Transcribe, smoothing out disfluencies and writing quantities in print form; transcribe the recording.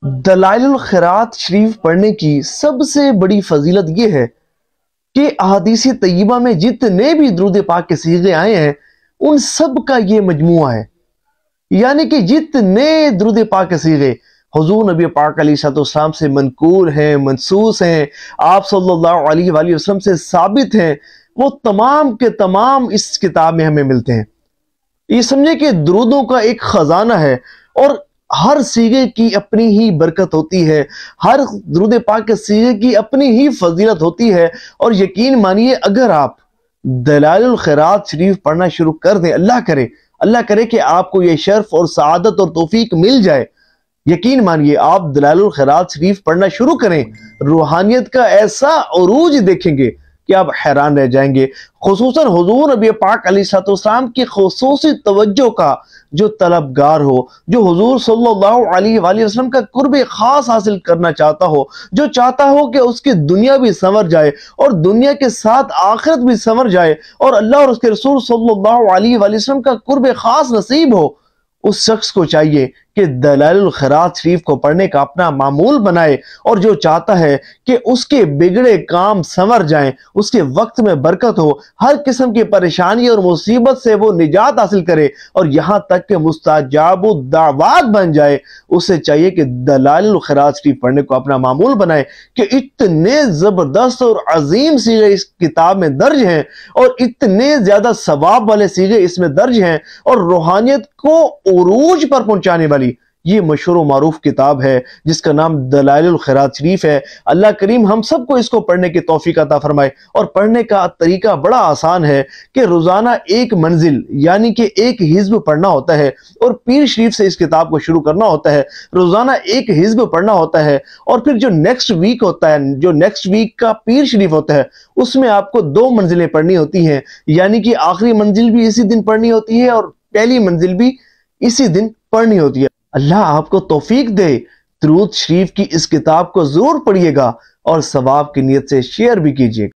दलाइलुल खैरात शरीफ पढ़ने की सबसे बड़ी फजीलत यह है कि अहादीस तय्यबा में जितने भी दुरूद पाक के सीगे आए हैं उन सब का ये मजमुआ है। यानी कि जितने दुरूद पाक के सीगे हुजूर नबी पाक अलैहिस्सलाम से मनकूल हैं, मनसूस हैं, आप सल्लल्लाहु अलैहि वसल्लम से साबित हैं, वो तमाम के तमाम इस किताब में हमें मिलते हैं। ये समझे कि दुरूदों का एक खजाना है और हर सीगे की अपनी ही बरकत होती है, हर दुरूद पाक के सीगे की अपनी ही फजीलत होती है। और यकीन मानिए अगर आप दलाइलुल खैरात शरीफ पढ़ना शुरू कर दें, अल्लाह करे कि आपको ये शर्फ और सआदत और तौफीक मिल जाए। यकीन मानिए आप दलाइलुल खैरात शरीफ पढ़ना शुरू करें, रूहानियत का ऐसा उरूज देखेंगे कि आप हैरान रह जाएंगे। खुसूसन हुजूर नबी पाक अलैहिस्सलाम की खुसूसी तवज्जो का जो तलबगार हो, जो हुजूर सल्लल्लाहु अलैहि वसल्लम का कुर्ब खास हासिल करना चाहता हो, जो चाहता हो कि उसकी दुनिया भी संवर जाए और दुनिया के साथ आखिरत भी संवर जाए और अल्लाह और उसके रसूल सल्लल्लाहु अलैहि वसल्लम का कुर्ब खास नसीब हो, उस शख्स को चाहिए कि दलाइलुल खैरात शरीफ को पढ़ने का अपना मामूल बनाए। और जो चाहता है कि उसके बिगड़े काम संवर जाएं, उसके वक्त में बरकत हो, हर किस्म की परेशानी और मुसीबत से वो निजात हासिल करे और यहाँ तक कि मुस्ताजाबु दावात बन जाए, उसे चाहिए कि दलाइलुल खैरात शरीफ पढ़ने को अपना मामूल बनाए। कि इतने जबरदस्त और अजीम सीगे इस किताब में दर्ज हैं और इतने ज्यादा सवाब वाले सीगे इसमें दर्ज हैं और रूहानियत को उरूज पर पहुंचाने वाली ये मशहूर व मारूफ किताब है जिसका नाम दलाइलुल खैरात शरीफ है। अल्लाह करीम हम सबको इसको पढ़ने की तौफीक अता फरमाए। और पढ़ने का तरीका बड़ा आसान है कि रोजाना एक मंजिल यानी कि एक हिज्ब पढ़ना होता है और पीर शरीफ से इस किताब को शुरू करना होता है। रोजाना एक हिज्ब पढ़ना होता है और फिर जो नेक्स्ट वीक होता है, जो नेक्स्ट वीक का पीर शरीफ होता है, उसमें आपको 2 मंजिलें पढ़नी होती हैं। यानी कि आखिरी मंजिल भी इसी दिन पढ़नी होती है और पहली मंजिल भी इसी दिन पढ़नी होती है। अल्लाह आपको तौफीक दे। दुरूद शरीफ की इस किताब को जरूर पढ़िएगा और सवाब की नीयत से शेयर भी कीजिएगा।